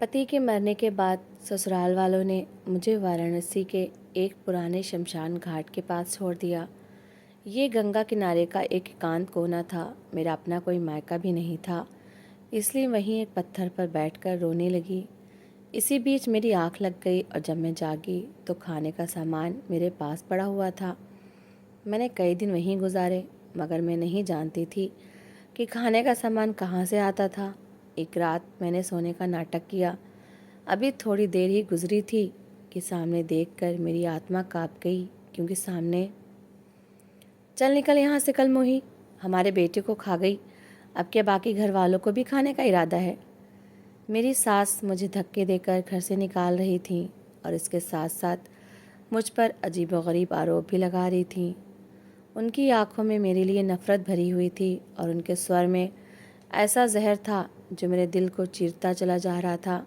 पति के मरने के बाद ससुराल वालों ने मुझे वाराणसी के एक पुराने शमशान घाट के पास छोड़ दिया। ये गंगा किनारे का एक एकांत कोना था। मेरा अपना कोई मायका भी नहीं था, इसलिए वहीं एक पत्थर पर बैठकर रोने लगी। इसी बीच मेरी आंख लग गई और जब मैं जागी तो खाने का सामान मेरे पास पड़ा हुआ था। मैंने कई दिन वहीं गुजारे, मगर मैं नहीं जानती थी कि खाने का सामान कहाँ से आता था। एक रात मैंने सोने का नाटक किया। अभी थोड़ी देर ही गुजरी थी कि सामने देखकर मेरी आत्मा काँप गई, क्योंकि सामने चल निकल यहाँ से कल मोही, हमारे बेटे को खा गई, अब क्या बाकी घर वालों को भी खाने का इरादा है। मेरी सास मुझे धक्के देकर घर से निकाल रही थी और इसके साथ साथ मुझ पर अजीबोगरीब आरोप भी लगा रही थी। उनकी आंखों में मेरे लिए नफ़रत भरी हुई थी और उनके स्वर में ऐसा जहर था जो मेरे दिल को चीरता चला जा रहा था।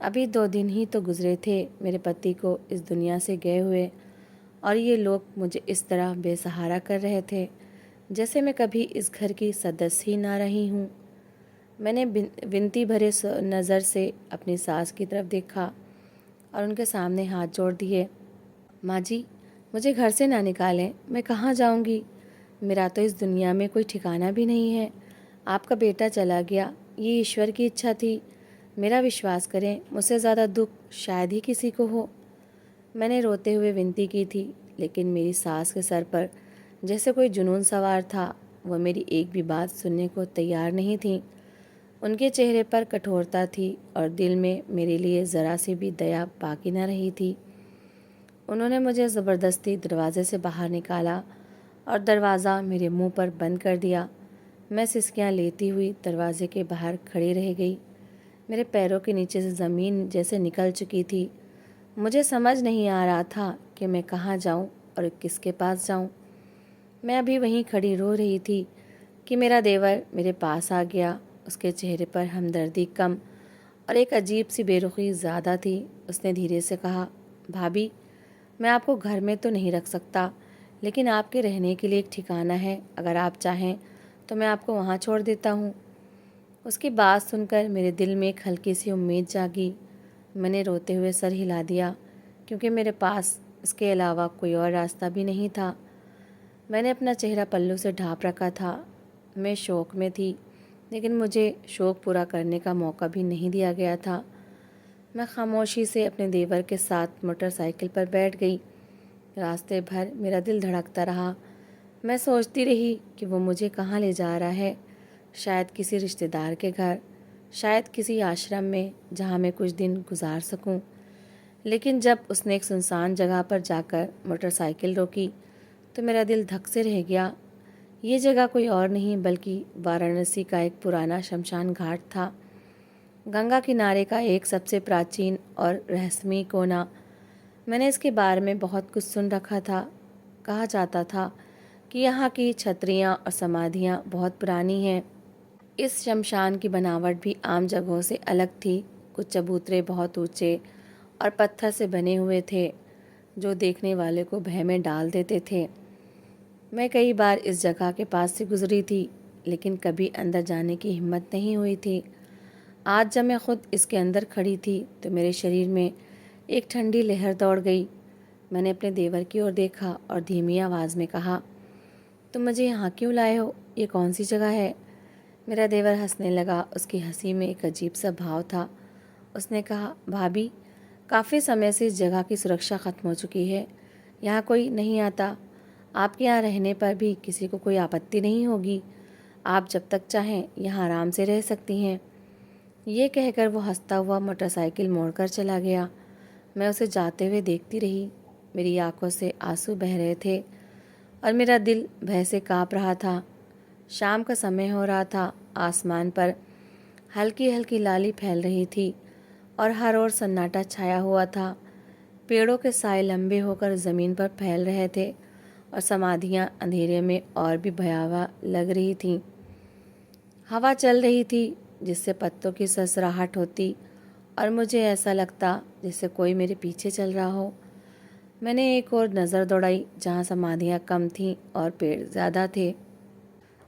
अभी 2 दिन ही तो गुजरे थे मेरे पति को इस दुनिया से गए हुए, और ये लोग मुझे इस तरह बेसहारा कर रहे थे जैसे मैं कभी इस घर की सदस्य ही ना रही हूँ। मैंने विनती भरे नज़र से अपनी सास की तरफ देखा और उनके सामने हाथ जोड़ दिए। माँ जी, मुझे घर से ना निकालें, मैं कहाँ जाऊँगी। मेरा तो इस दुनिया में कोई ठिकाना भी नहीं है। आपका बेटा चला गया, ये ईश्वर की इच्छा थी। मेरा विश्वास करें, मुझसे ज़्यादा दुख शायद ही किसी को हो। मैंने रोते हुए विनती की थी, लेकिन मेरी सास के सर पर जैसे कोई जुनून सवार था। वह मेरी एक भी बात सुनने को तैयार नहीं थी। उनके चेहरे पर कठोरता थी और दिल में मेरे लिए ज़रा सी भी दया बाकी न रही थी। उन्होंने मुझे ज़बरदस्ती दरवाजे से बाहर निकाला और दरवाज़ा मेरे मुंह पर बंद कर दिया। मैं सिसकियां लेती हुई दरवाजे के बाहर खड़ी रह गई। मेरे पैरों के नीचे से ज़मीन जैसे निकल चुकी थी। मुझे समझ नहीं आ रहा था कि मैं कहाँ जाऊँ और किसके पास जाऊँ। मैं अभी वहीं खड़ी रो रही थी कि मेरा देवर मेरे पास आ गया। उसके चेहरे पर हमदर्दी कम और एक अजीब सी बेरुखी ज़्यादा थी। उसने धीरे से कहा, भाभी, मैं आपको घर में तो नहीं रख सकता, लेकिन आपके रहने के लिए एक ठिकाना है। अगर आप चाहें तो मैं आपको वहाँ छोड़ देता हूँ। उसकी बात सुनकर मेरे दिल में एक हल्की सी उम्मीद जागी। मैंने रोते हुए सर हिला दिया, क्योंकि मेरे पास इसके अलावा कोई और रास्ता भी नहीं था। मैंने अपना चेहरा पल्लू से ढाँप रखा था। मैं शौक में थी, लेकिन मुझे शौक पूरा करने का मौका भी नहीं दिया गया था। मैं खामोशी से अपने देवर के साथ मोटरसाइकिल पर बैठ गई। रास्ते भर मेरा दिल धड़कता रहा। मैं सोचती रही कि वो मुझे कहाँ ले जा रहा है। शायद किसी रिश्तेदार के घर, शायद किसी आश्रम में जहाँ मैं कुछ दिन गुजार सकूं। लेकिन जब उसने एक सुनसान जगह पर जाकर मोटरसाइकिल रोकी तो मेरा दिल धक से रह गया। ये जगह कोई और नहीं बल्कि वाराणसी का एक पुराना शमशान घाट था। गंगा किनारे का एक सबसे प्राचीन और रहस्यमय कोना। मैंने इसके बारे में बहुत कुछ सुन रखा था। कहा जाता था कि यहाँ की छतरियाँ और समाधियाँ बहुत पुरानी हैं। इस शमशान की बनावट भी आम जगहों से अलग थी। कुछ चबूतरे बहुत ऊंचे और पत्थर से बने हुए थे, जो देखने वाले को भय में डाल देते थे। मैं कई बार इस जगह के पास से गुजरी थी, लेकिन कभी अंदर जाने की हिम्मत नहीं हुई थी। आज जब मैं खुद इसके अंदर खड़ी थी तो मेरे शरीर में एक ठंडी लहर दौड़ गई। मैंने अपने देवर की ओर देखा और धीमी आवाज़ में कहा, तुम मुझे यहाँ क्यों लाए हो? ये कौन सी जगह है? मेरा देवर हंसने लगा। उसकी हंसी में एक अजीब सा भाव था। उसने कहा, भाभी, काफ़ी समय से इस जगह की सुरक्षा ख़त्म हो चुकी है। यहाँ कोई नहीं आता। आपके यहाँ रहने पर भी किसी को कोई आपत्ति नहीं होगी। आप जब तक चाहें यहाँ आराम से रह सकती हैं। ये कहकर वो हंसता हुआ मोटरसाइकिल मोड़कर चला गया। मैं उसे जाते हुए देखती रही। मेरी आंखों से आंसू बह रहे थे और मेरा दिल भय से काँप रहा था। शाम का समय हो रहा था। आसमान पर हल्की हल्की लाली फैल रही थी और हर ओर सन्नाटा छाया हुआ था। पेड़ों के साए लंबे होकर ज़मीन पर फैल रहे थे और समाधियाँ अंधेरे में और भी भयावह लग रही थीं। हवा चल रही थी जिससे पत्तों की सरसराहट होती और मुझे ऐसा लगता जैसे कोई मेरे पीछे चल रहा हो। मैंने एक और नज़र दौड़ाई जहाँ समाधियाँ कम थीं और पेड़ ज़्यादा थे।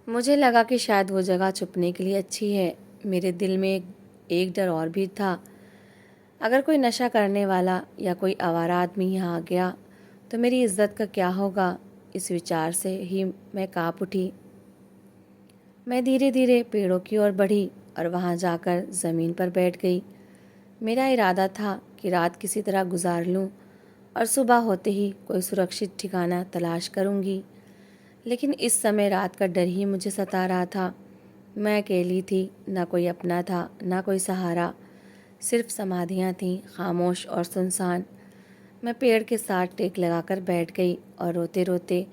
मुझे लगा कि शायद वो जगह छुपने के लिए अच्छी है। मेरे दिल में एक एक डर और भी था, अगर कोई नशा करने वाला या कोई आवारा आदमी यहाँ आ गया तो मेरी इज्जत का क्या होगा। इस विचार से ही मैं काँप उठी। मैं धीरे धीरे पेड़ों की ओर बढ़ी और वहाँ जाकर ज़मीन पर बैठ गई। मेरा इरादा था कि रात किसी तरह गुजार लूँ और सुबह होते ही कोई सुरक्षित ठिकाना तलाश करूँगी। लेकिन इस समय रात का डर ही मुझे सता रहा था। मैं अकेली थी, ना कोई अपना था, ना कोई सहारा, सिर्फ समाधियाँ थीं, खामोश और सुनसान। मैं पेड़ के साथ टेक लगाकर बैठ गई और रोते रोते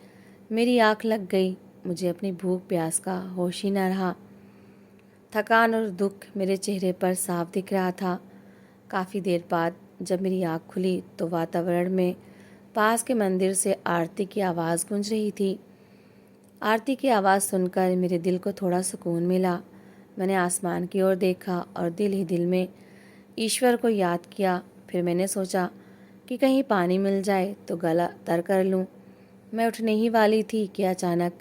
मेरी आँख लग गई। मुझे अपनी भूख प्यास का होश ही न रहा। थकान और दुख मेरे चेहरे पर साफ दिख रहा था। काफ़ी देर बाद जब मेरी आँख खुली तो वातावरण में पास के मंदिर से आरती की आवाज़ गूंज रही थी। आरती की आवाज़ सुनकर मेरे दिल को थोड़ा सुकून मिला। मैंने आसमान की ओर देखा और दिल ही दिल में ईश्वर को याद किया। फिर मैंने सोचा कि कहीं पानी मिल जाए तो गला तर कर लूँ। मैं उठने ही वाली थी कि अचानक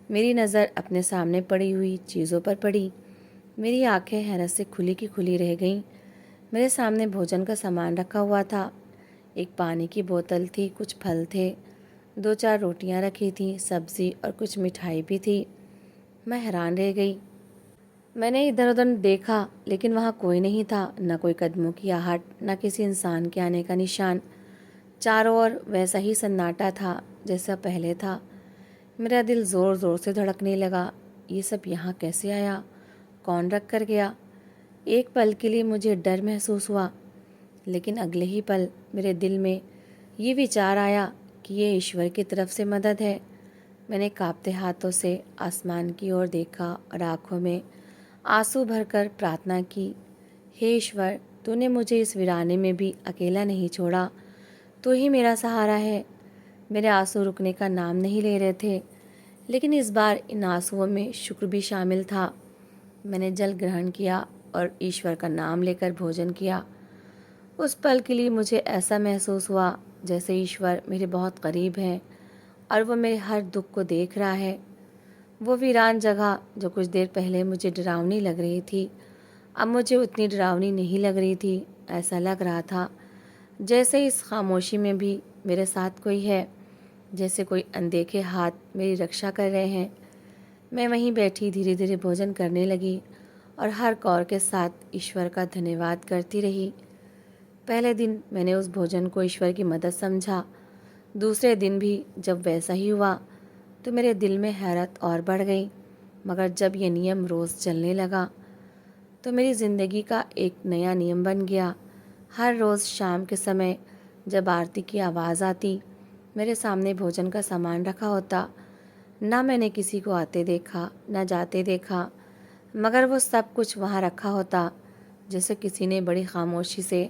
मेरी नज़र अपने सामने पड़ी हुई चीज़ों पर पड़ी। मेरी आंखें हैरत से खुली की खुली रह गईं। मेरे सामने भोजन का सामान रखा हुआ था। एक पानी की बोतल थी, कुछ फल थे, 2-4 रोटियां रखी थीं, सब्ज़ी और कुछ मिठाई भी थी। मैं हैरान रह गई। मैंने इधर उधर देखा लेकिन वहाँ कोई नहीं था, न कोई कदमों की आहट, न किसी इंसान के आने का निशान। चारों ओर वैसा ही सन्नाटा था जैसा पहले था। मेरा दिल ज़ोर ज़ोर से धड़कने लगा। ये सब यहाँ कैसे आया? कौन रख कर गया? एक पल के लिए मुझे डर महसूस हुआ, लेकिन अगले ही पल मेरे दिल में ये विचार आया कि ये ईश्वर की तरफ से मदद है। मैंने कांपते हाथों से आसमान की ओर देखा और आँखों में आंसू भरकर प्रार्थना की, हे ईश्वर, तूने मुझे इस वीराने में भी अकेला नहीं छोड़ा। तू ही मेरा सहारा है। मेरे आंसू रुकने का नाम नहीं ले रहे थे, लेकिन इस बार इन आंसुओं में शुक्र भी शामिल था। मैंने जल ग्रहण किया और ईश्वर का नाम लेकर भोजन किया। उस पल के लिए मुझे ऐसा महसूस हुआ जैसे ईश्वर मेरे बहुत करीब है और वो मेरे हर दुख को देख रहा है। वो वीरान जगह जो कुछ देर पहले मुझे डरावनी लग रही थी, अब मुझे उतनी डरावनी नहीं लग रही थी। ऐसा लग रहा था जैसे इस खामोशी में भी मेरे साथ कोई है, जैसे कोई अनदेखे हाथ मेरी रक्षा कर रहे हैं। मैं वहीं बैठी धीरे धीरे भोजन करने लगी और हर कौर के साथ ईश्वर का धन्यवाद करती रही। पहले दिन मैंने उस भोजन को ईश्वर की मदद समझा। दूसरे दिन भी जब वैसा ही हुआ तो मेरे दिल में हैरत और बढ़ गई। मगर जब ये नियम रोज़ चलने लगा तो मेरी ज़िंदगी का एक नया नियम बन गया। हर रोज़ शाम के समय जब आरती की आवाज़ आती, मेरे सामने भोजन का सामान रखा होता। ना मैंने किसी को आते देखा, ना जाते देखा, मगर वो सब कुछ वहाँ रखा होता जैसे किसी ने बड़ी खामोशी से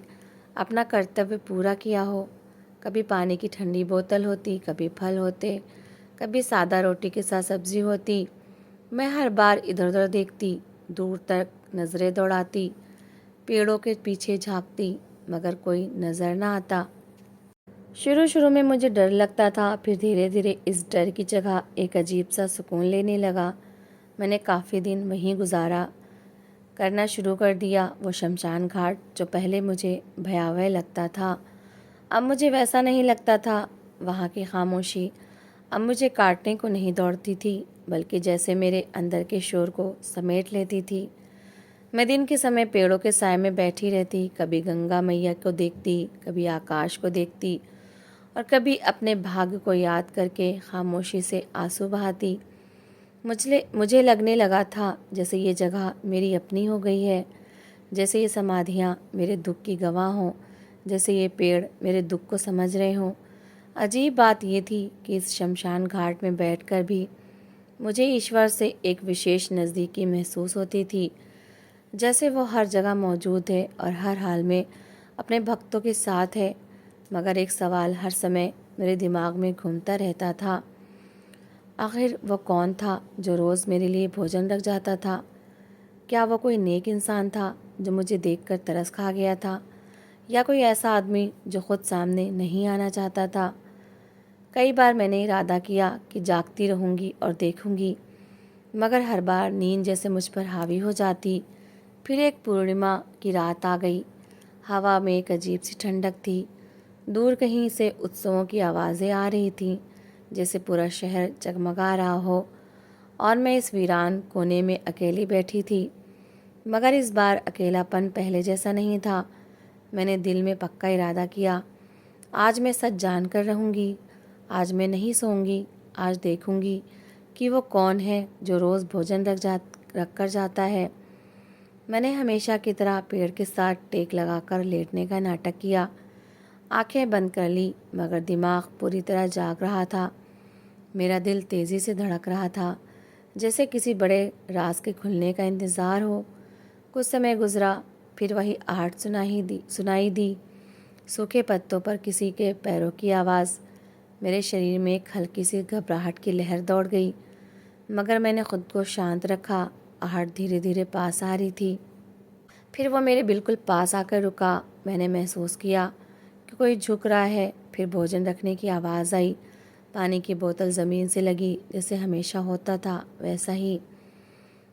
अपना कर्तव्य पूरा किया हो। कभी पानी की ठंडी बोतल होती, कभी फल होते, कभी सादा रोटी के साथ सब्ज़ी होती। मैं हर बार इधर उधर देखती, दूर तक नज़रें दौड़ाती, पेड़ों के पीछे झांकती, मगर कोई नज़र ना आता। शुरू शुरू में मुझे डर लगता था, फिर धीरे धीरे इस डर की जगह एक अजीब सा सुकून लेने लगा। मैंने काफ़ी दिन वहीं गुजारा करना शुरू कर दिया। वो शमशान घाट जो पहले मुझे भयावह लगता था, अब मुझे वैसा नहीं लगता था। वहाँ की खामोशी अब मुझे काटने को नहीं दौड़ती थी, बल्कि जैसे मेरे अंदर के शोर को समेट लेती थी। मैं दिन के समय पेड़ों के साए में बैठी रहती, कभी गंगा मैया को देखती, कभी आकाश को देखती और कभी अपने भाग्य को याद करके खामोशी से आंसू बहाती। मुझे लगने लगा था जैसे ये जगह मेरी अपनी हो गई है, जैसे ये समाधियाँ मेरे दुख की गवाह हों, जैसे ये पेड़ मेरे दुख को समझ रहे हों। अजीब बात ये थी कि इस शमशान घाट में बैठकर भी मुझे ईश्वर से एक विशेष नज़दीकी महसूस होती थी, जैसे वो हर जगह मौजूद है और हर हाल में अपने भक्तों के साथ है। मगर एक सवाल हर समय मेरे दिमाग में घूमता रहता था, आखिर वो कौन था जो रोज़ मेरे लिए भोजन रख जाता था? क्या वो कोई नेक इंसान था जो मुझे देखकर तरस खा गया था, या कोई ऐसा आदमी जो खुद सामने नहीं आना चाहता था? कई बार मैंने इरादा किया कि जागती रहूंगी और देखूंगी, मगर हर बार नींद जैसे मुझ पर हावी हो जाती। फिर एक पूर्णिमा की रात आ गई। हवा में एक अजीब सी ठंडक थी। दूर कहीं से उत्सवों की आवाज़ें आ रही थीं, जैसे पूरा शहर जगमगा रहा हो। और मैं इस वीरान कोने में अकेली बैठी थी। मगर इस बार अकेलापन पहले जैसा नहीं था। मैंने दिल में पक्का इरादा किया, आज मैं सच जान कर रहूँगी। आज मैं नहीं सोऊंगी। आज देखूंगी कि वो कौन है जो रोज़ भोजन रख कर जाता है। मैंने हमेशा की तरह पेड़ के साथ टेक लगाकर लेटने का नाटक किया। आंखें बंद कर ली, मगर दिमाग पूरी तरह जाग रहा था। मेरा दिल तेज़ी से धड़क रहा था, जैसे किसी बड़े राज के खुलने का इंतज़ार हो। कुछ समय गुजरा, फिर वही आहट सुनाई दी। सूखे पत्तों पर किसी के पैरों की आवाज़। मेरे शरीर में एक हल्की सी घबराहट की लहर दौड़ गई, मगर मैंने खुद को शांत रखा। आहट धीरे धीरे पास आ रही थी। फिर वो मेरे बिल्कुल पास आकर रुका। मैंने महसूस किया कि कोई झुक रहा है। फिर भोजन रखने की आवाज़ आई। पानी की बोतल ज़मीन से लगी, जैसे हमेशा होता था वैसा ही।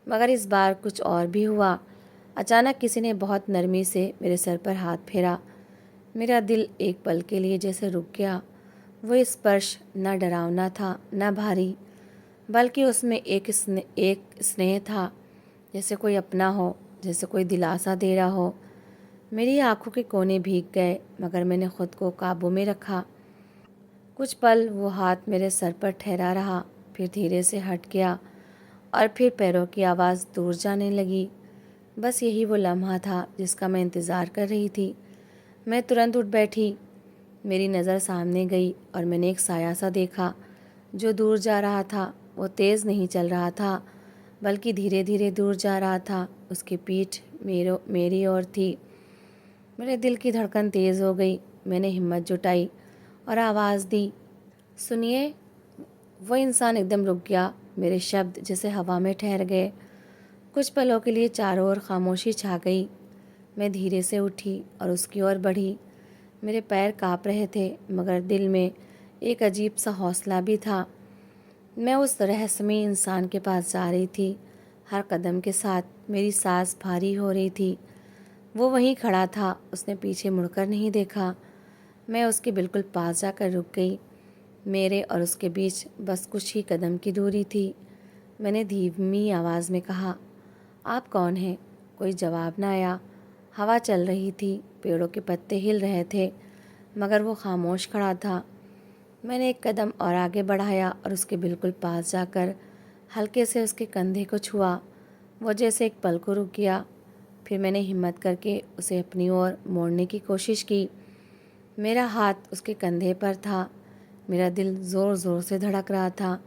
मगर इस बार कुछ और भी हुआ। अचानक किसी ने बहुत नरमी से मेरे सर पर हाथ फेरा। मेरा दिल एक पल के लिए जैसे रुक गया। वो स्पर्श न डरावना था न भारी, बल्कि उसमें एक स्नेह था, जैसे कोई अपना हो, जैसे कोई दिलासा दे रहा हो। मेरी आंखों के कोने भीग गए, मगर मैंने खुद को काबू में रखा। कुछ पल वो हाथ मेरे सर पर ठहरा रहा, फिर धीरे से हट गया और फिर पैरों की आवाज़ दूर जाने लगी। बस यही वो लम्हा था जिसका मैं इंतज़ार कर रही थी। मैं तुरंत उठ बैठी। मेरी नज़र सामने गई और मैंने एक साया सा देखा जो दूर जा रहा था। वो तेज़ नहीं चल रहा था, बल्कि धीरे धीरे दूर जा रहा था। उसकी पीठ मेरी ओर थी। मेरे दिल की धड़कन तेज़ हो गई। मैंने हिम्मत जुटाई और आवाज़ दी, सुनिए। वो इंसान एकदम रुक गया। मेरे शब्द जैसे हवा में ठहर गए। कुछ पलों के लिए चारों ओर खामोशी छा गई। मैं धीरे से उठी और उसकी ओर बढ़ी। मेरे पैर काँप रहे थे, मगर दिल में एक अजीब सा हौसला भी था। मैं उस रहस्यमयी इंसान के पास जा रही थी। हर कदम के साथ मेरी सांस भारी हो रही थी। वो वहीं खड़ा था। उसने पीछे मुड़कर नहीं देखा। मैं उसके बिल्कुल पास जाकर रुक गई। मेरे और उसके बीच बस कुछ ही कदम की दूरी थी। मैंने धीमी आवाज़ में कहा, आप कौन हैं? कोई जवाब न आया। हवा चल रही थी, पेड़ों के पत्ते हिल रहे थे, मगर वो खामोश खड़ा था। मैंने एक कदम और आगे बढ़ाया और उसके बिल्कुल पास जाकर हल्के से उसके कंधे को छुआ। वो जैसे एक पल को रुक गया। फिर मैंने हिम्मत करके उसे अपनी ओर मोड़ने की कोशिश की। मेरा हाथ उसके कंधे पर था। मेरा दिल ज़ोर ज़ोर से धड़क रहा था।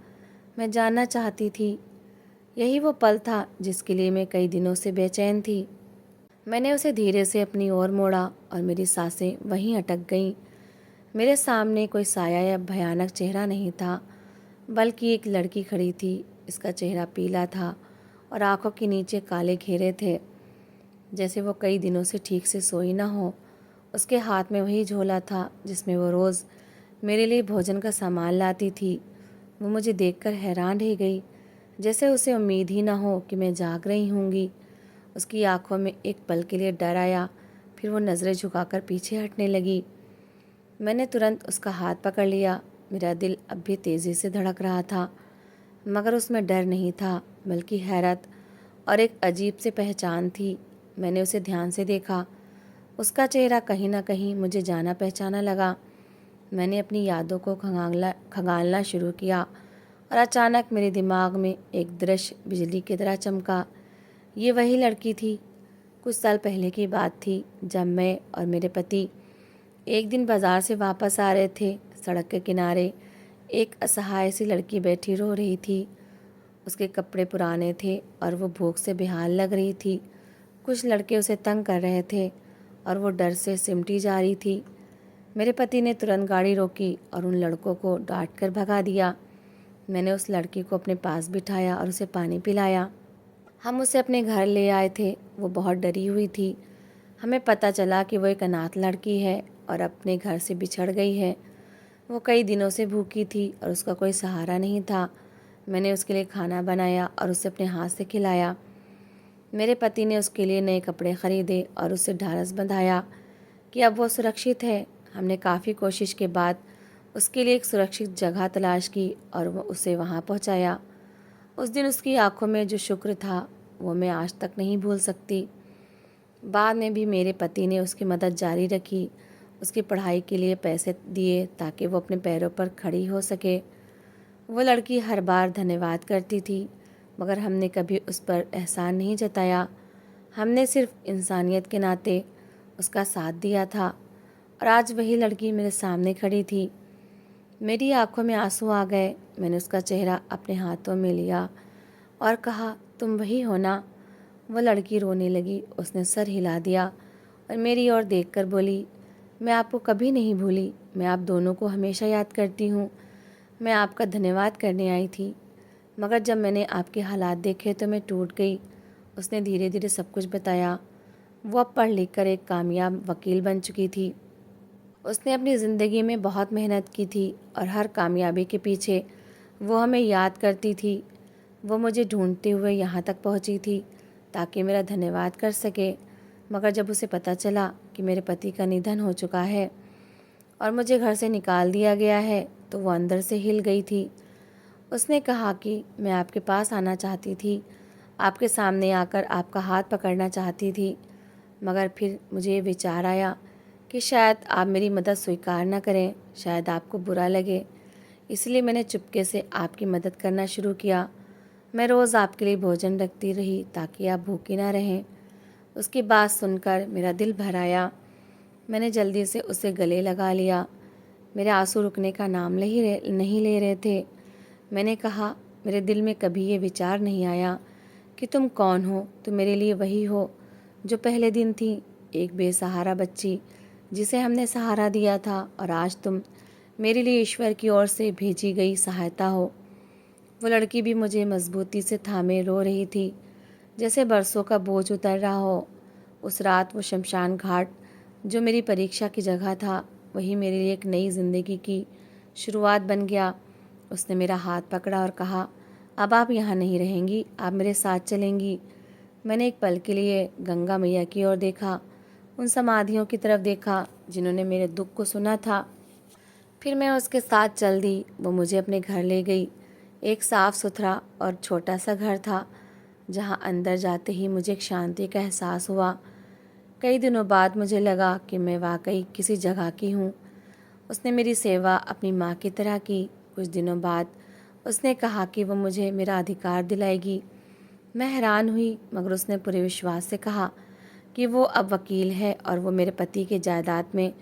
मैं जानना चाहती थी। यही वो पल था जिसके लिए मैं कई दिनों से बेचैन थी। मैंने उसे धीरे से अपनी ओर मोड़ा और मेरी सांसें वहीं अटक गईं। मेरे सामने कोई साया या भयानक चेहरा नहीं था, बल्कि एक लड़की खड़ी थी। इसका चेहरा पीला था और आंखों के नीचे काले घेरे थे, जैसे वो कई दिनों से ठीक से सोई ना हो। उसके हाथ में वही झोला था जिसमें वो रोज़ मेरे लिए भोजन का सामान लाती थी। वो मुझे देखकर हैरान रह गई, जैसे उसे उम्मीद ही ना हो कि मैं जाग रही होंगी। उसकी आंखों में एक पल के लिए डर आया, फिर वो नज़रें झुकाकर पीछे हटने लगी। मैंने तुरंत उसका हाथ पकड़ लिया। मेरा दिल अब भी तेज़ी से धड़क रहा था, मगर उसमें डर नहीं था, बल्कि हैरत और एक अजीब सी पहचान थी। मैंने उसे ध्यान से देखा। उसका चेहरा कहीं ना कहीं मुझे जाना पहचाना लगा। मैंने अपनी यादों को खंगालना शुरू किया और अचानक मेरे दिमाग में एक दृश्य बिजली की तरह चमका। ये वही लड़की थी। कुछ साल पहले की बात थी, जब मैं और मेरे पति एक दिन बाज़ार से वापस आ रहे थे। सड़क के किनारे एक असहाय सी लड़की बैठी रो रही थी। उसके कपड़े पुराने थे और वो भूख से बेहाल लग रही थी। कुछ लड़के उसे तंग कर रहे थे और वो डर से सिमटी जा रही थी। मेरे पति ने तुरंत गाड़ी रोकी और उन लड़कों को डांट कर भगा दिया। मैंने उस लड़की को अपने पास बिठाया और उसे पानी पिलाया। हम उसे अपने घर ले आए थे। वो बहुत डरी हुई थी। हमें पता चला कि वो एक अनाथ लड़की है और अपने घर से बिछड़ गई है। वो कई दिनों से भूखी थी और उसका कोई सहारा नहीं था। मैंने उसके लिए खाना बनाया और उसे अपने हाथ से खिलाया। मेरे पति ने उसके लिए नए कपड़े खरीदे और उसे ढाढ़स बंधाया कि अब वो सुरक्षित है। हमने काफ़ी कोशिश के बाद उसके लिए एक सुरक्षित जगह तलाश की और वो उसे वहाँ पहुँचाया। उस दिन उसकी आंखों में जो शुक्र था वो मैं आज तक नहीं भूल सकती। बाद में भी मेरे पति ने उसकी मदद जारी रखी, उसकी पढ़ाई के लिए पैसे दिए ताकि वो अपने पैरों पर खड़ी हो सके। वो लड़की हर बार धन्यवाद करती थी, मगर हमने कभी उस पर एहसान नहीं जताया। हमने सिर्फ इंसानियत के नाते उसका साथ दिया था और आज वही लड़की मेरे सामने खड़ी थी। मेरी आंखों में आंसू आ गए। मैंने उसका चेहरा अपने हाथों में लिया और कहा, तुम वही हो ना? वो लड़की रोने लगी। उसने सर हिला दिया और मेरी ओर देखकर बोली, मैं आपको कभी नहीं भूली। मैं आप दोनों को हमेशा याद करती हूँ। मैं आपका धन्यवाद करने आई थी, मगर जब मैंने आपके हालात देखे तो मैं टूट गई। उसने धीरे धीरे सब कुछ बताया। वो अब पढ़ लिख कर एक कामयाब वकील बन चुकी थी। उसने अपनी ज़िंदगी में बहुत मेहनत की थी और हर कामयाबी के पीछे वो हमें याद करती थी। वो मुझे ढूंढते हुए यहाँ तक पहुँची थी ताकि मेरा धन्यवाद कर सके, मगर जब उसे पता चला कि मेरे पति का निधन हो चुका है और मुझे घर से निकाल दिया गया है तो वो अंदर से हिल गई थी। उसने कहा कि मैं आपके पास आना चाहती थी, आपके सामने आकर आपका हाथ पकड़ना चाहती थी, मगर फिर मुझे ये विचार आया कि शायद आप मेरी मदद स्वीकार न करें, शायद आपको बुरा लगे। इसलिए मैंने चुपके से आपकी मदद करना शुरू किया। मैं रोज़ आपके लिए भोजन रखती रही ताकि आप भूखी ना रहें। उसकी बात सुनकर मेरा दिल भर आया। मैंने जल्दी से उसे गले लगा लिया। मेरे आंसू रुकने का नाम नहीं ले रहे थे। मैंने कहा, मेरे दिल में कभी ये विचार नहीं आया कि तुम कौन हो। तुम मेरे लिए वही हो जो पहले दिन थी, एक बेसहारा बच्ची जिसे हमने सहारा दिया था, और आज तुम मेरे लिए ईश्वर की ओर से भेजी गई सहायता हो। वो लड़की भी मुझे मजबूती से थामे रो रही थी, जैसे बरसों का बोझ उतर रहा हो। उस रात वो शमशान घाट जो मेरी परीक्षा की जगह था, वही मेरे लिए एक नई ज़िंदगी की शुरुआत बन गया। उसने मेरा हाथ पकड़ा और कहा, अब आप यहाँ नहीं रहेंगी, आप मेरे साथ चलेंगी। मैंने एक पल के लिए गंगा मैया की ओर देखा, उन समाधियों की तरफ देखा जिन्होंने मेरे दुख को सुना था। फिर मैं उसके साथ चल दी। वो मुझे अपने घर ले गई। एक साफ़ सुथरा और छोटा सा घर था, जहाँ अंदर जाते ही मुझे एक शांति का एहसास हुआ। कई दिनों बाद मुझे लगा कि मैं वाकई किसी जगह की हूँ। उसने मेरी सेवा अपनी माँ की तरह की। कुछ दिनों बाद उसने कहा कि वो मुझे मेरा अधिकार दिलाएगी। मैं हैरान हुई, मगर उसने पूरे विश्वास से कहा कि वो अब वकील है और वो मेरे पति के जायदाद में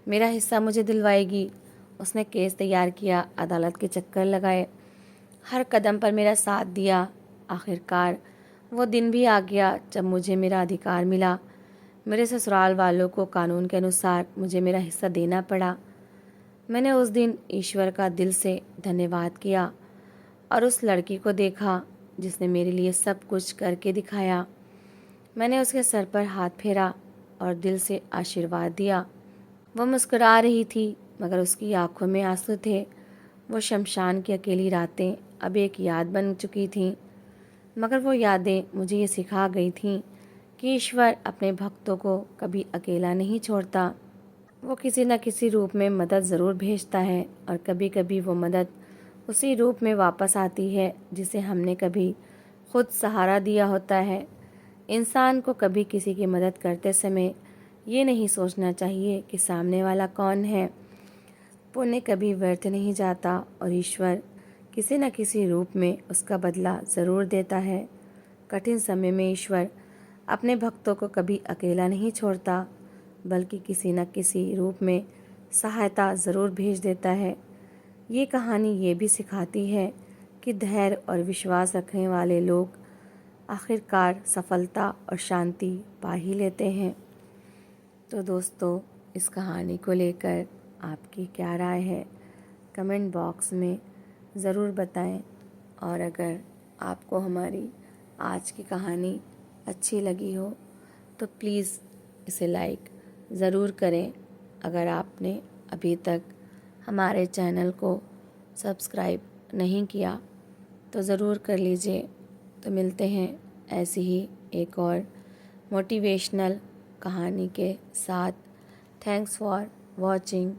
मेरा हिस्सा मुझे दिलवाएगी। उसने केस तैयार किया, अदालत के चक्कर लगाए, हर कदम पर मेरा साथ दिया। आखिरकार वो दिन भी आ गया जब मुझे मेरा अधिकार मिला। मेरे ससुराल वालों को कानून के अनुसार मुझे मेरा हिस्सा देना पड़ा। मैंने उस दिन ईश्वर का दिल से धन्यवाद किया और उस लड़की को देखा जिसने मेरे लिए सब कुछ करके दिखाया। मैंने उसके सर पर हाथ फेरा और दिल से आशीर्वाद दिया। वो मुस्कुरा रही थी, मगर उसकी आंखों में आंसू थे। वो शमशान की अकेली रातें अब एक याद बन चुकी थीं, मगर वो यादें मुझे ये सिखा गई थीं कि ईश्वर अपने भक्तों को कभी अकेला नहीं छोड़ता। वो किसी न किसी रूप में मदद ज़रूर भेजता है, और कभी कभी वो मदद उसी रूप में वापस आती है जिसे हमने कभी खुद सहारा दिया होता है। इंसान को कभी किसी की मदद करते समय ये नहीं सोचना चाहिए कि सामने वाला कौन है। पुण्य कभी व्यर्थ नहीं जाता और ईश्वर किसी न किसी रूप में उसका बदला ज़रूर देता है। कठिन समय में ईश्वर अपने भक्तों को कभी अकेला नहीं छोड़ता, बल्कि किसी न किसी रूप में सहायता ज़रूर भेज देता है। ये कहानी ये भी सिखाती है कि धैर्य और विश्वास रखने वाले लोग आखिरकार सफलता और शांति पा ही लेते हैं। तो दोस्तों, इस कहानी को लेकर आपकी क्या राय है, कमेंट बॉक्स में ज़रूर बताएं। और अगर आपको हमारी आज की कहानी अच्छी लगी हो तो प्लीज़ इसे लाइक ज़रूर करें। अगर आपने अभी तक हमारे चैनल को सब्सक्राइब नहीं किया तो ज़रूर कर लीजिए। तो मिलते हैं ऐसी ही एक और मोटिवेशनल कहानी के साथ। Thanks for watching.